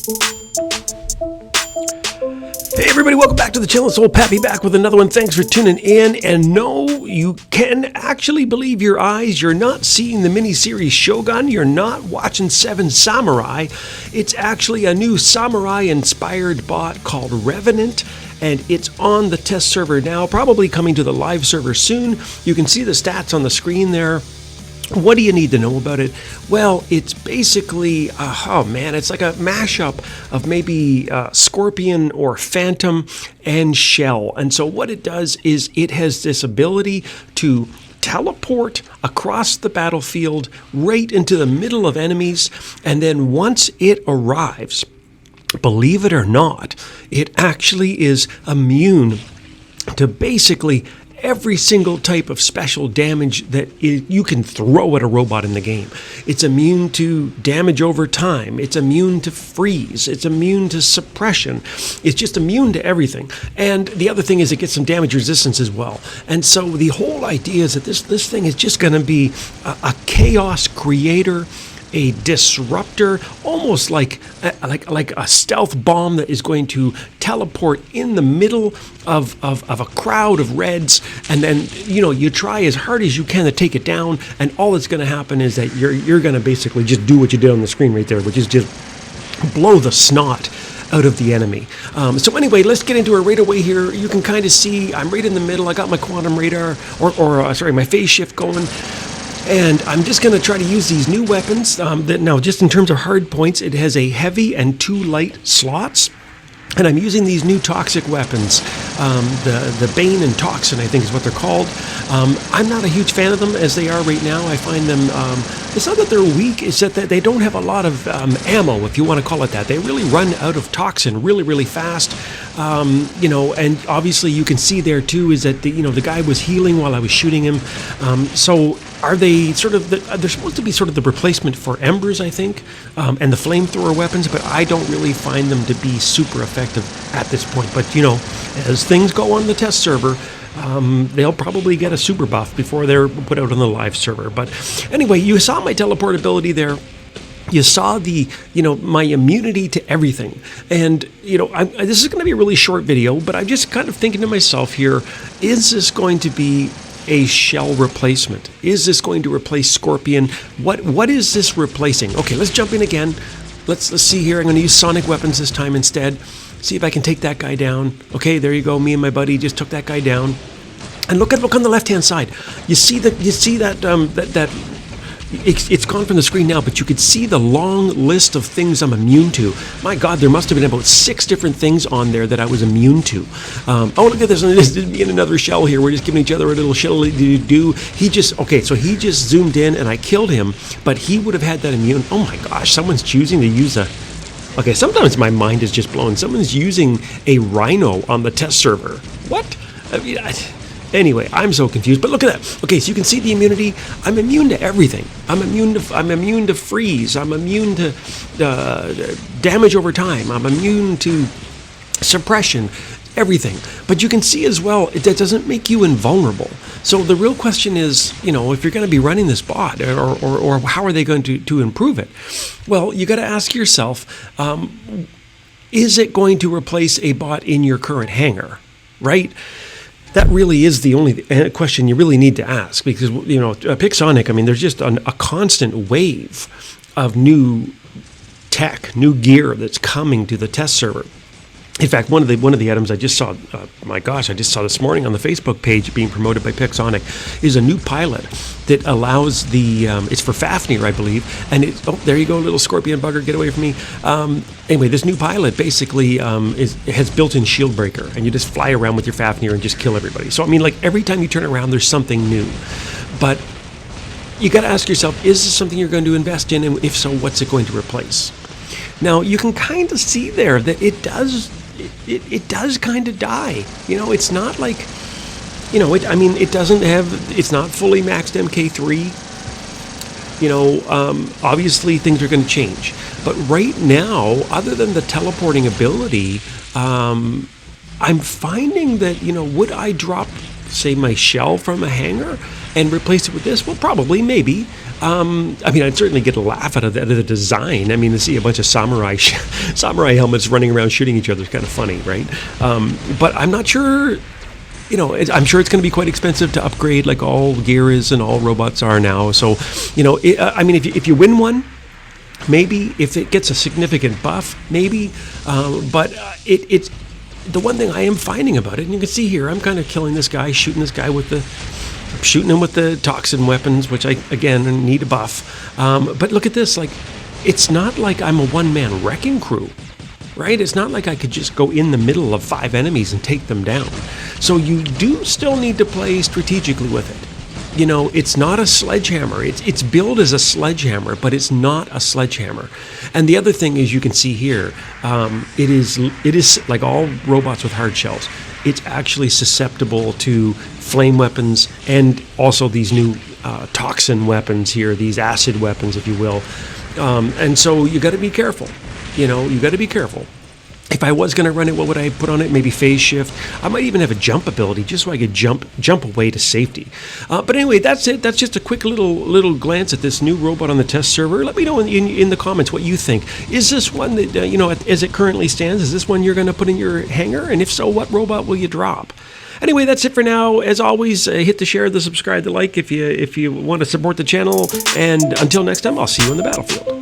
Hey everybody, welcome back to the Chillin' Soul. Pappy back with another one. Thanks for tuning in. And no, you can actually believe your eyes. You're not seeing the miniseries Shogun. You're not watching Seven Samurai. It's actually a new samurai-inspired bot called Revenant. And it's on the test server now, probably coming to the live server soon. You can see the stats on the screen there. What do you need to know about it? Well, it's basically, it's like a mashup of maybe Scorpion or Phantom and Shell. And so what it does is it has this ability to teleport across the battlefield right into the middle of enemies. And then once it arrives, believe it or not, it actually is immune to basically every single type of special damage that you can throw at a robot in the game. It's immune to damage over time. It's immune to freeze. It's immune to suppression. It's just immune to everything. And the other thing is it gets some damage resistance as well. And so the whole idea is that this thing is just going to be a chaos creator, a disruptor, almost like a stealth bomb that is going to teleport in the middle of a crowd of reds, and then you try as hard as you can to take it down, and all that's going to happen is that you're going to basically just do what you did on the screen right there, which is just blow the snot out of the enemy. So anyway, let's get into it right away here. You can kind of see I'm right in the middle. I got my quantum radar, my phase shift going. And I'm just going to try to use these new weapons. Now, just in terms of hard points, it has a heavy and 2 light slots. And I'm using these new toxic weapons. The Bane and Toxin, I think is what they're called. I'm not a huge fan of them as they are right now. I find them, it's not that they're weak, it's that they don't have a lot of ammo, if you want to call it that. They really run out of Toxin really, really fast. And obviously you can see there too is that the guy was healing while I was shooting him. So are they they're supposed to be sort of the replacement for Embers, I think, and the flamethrower weapons, but I don't really find them to be super effective at this point. But as things go on the test server, they'll probably get a super buff before they're put out on the live server. But anyway, you saw my teleportability there. You saw my immunity to everything. And, this is going to be a really short video, but I'm just kind of thinking to myself here, is this going to be a Shell replacement? Is this going to replace Scorpion? What is this replacing? Okay, let's jump in again. Let's see here. I'm going to use sonic weapons this time instead. See if I can take that guy down. Okay, there you go. Me and my buddy just took that guy down. And look on the left-hand side. You see that it's gone from the screen now, but you could see the long list of things I'm immune to. My God, there must have been about 6 different things on there that I was immune to. Look at this. This is being another shell here. We're just giving each other a little shell do. So he just zoomed in and I killed him, but he would have had that immune. Oh my gosh, someone's choosing to use Okay, sometimes my mind is just blown. Someone's using a Rhino on the test server. What? Anyway, I'm so confused. But look at that. Okay, so you can see the immunity. I'm immune to everything. I'm immune to freeze. I'm immune to damage over time. I'm immune to suppression. Everything. But you can see as well, that doesn't make you invulnerable. So the real question is, if you're going to be running this bot, or how are they going to improve it? Well, you got to ask yourself, is it going to replace a bot in your current hangar, right? That really is the only question you really need to ask, because, Pixonic, there's just a constant wave of new tech, new gear that's coming to the test server. In fact, one of the items I just saw, I just saw this morning on the Facebook page being promoted by Pixonic, is a new pilot that allows it's for Fafnir, I believe, and there you go, little scorpion bugger, get away from me. Anyway, this new pilot basically has built-in shield breaker, and you just fly around with your Fafnir and just kill everybody. So, every time you turn around, there's something new. But you got to ask yourself, is this something you're going to invest in, and if so, what's it going to replace? Now, you can kind of see there that it does kind of die. It's not like, it doesn't have, it's not fully maxed MK3. Obviously things are going to change. But right now, other than the teleporting ability, I'm finding that, would I drop, say, my shell from a hangar and replace it with this? Well, probably, maybe. I mean, I'd certainly get a laugh out of the design. I mean, to see a bunch of samurai helmets running around shooting each other is kind of funny, right? But I'm not sure. You know, I'm sure it's going to be quite expensive to upgrade, like all gear is and all robots are now. So, you know, I mean, if you win one, maybe. If it gets a significant buff, maybe. But it's the one thing I am finding about it, and you can see here, I'm kind of killing this guy, shooting him with the toxin weapons, which I again need a buff. But look at this, like, it's not like I'm a one-man wrecking crew. Right? It's not like I could just go in the middle of 5 enemies and take them down. So you do still need to play strategically with it. You know, it's not a sledgehammer. It's billed as a sledgehammer, but it's not a sledgehammer. And the other thing is, you can see here, it is like all robots with hard shells. It's actually susceptible to flame weapons and also these new toxin weapons here, these acid weapons, if you will. And so you got to be careful. You know, you got to be careful. If I was going to run it, what would I put on it? Maybe phase shift. I might even have a jump ability just so I could jump away to safety. But anyway, that's it. That's just a quick little glance at this new robot on the test server. Let me know in the comments what you think. Is this one that, you know, as it currently stands, is this one you're going to put in your hangar? And if so, what robot will you drop? Anyway, that's it for now. As always, hit the share, the subscribe, the like if you want to support the channel. And until next time, I'll see you on the battlefield.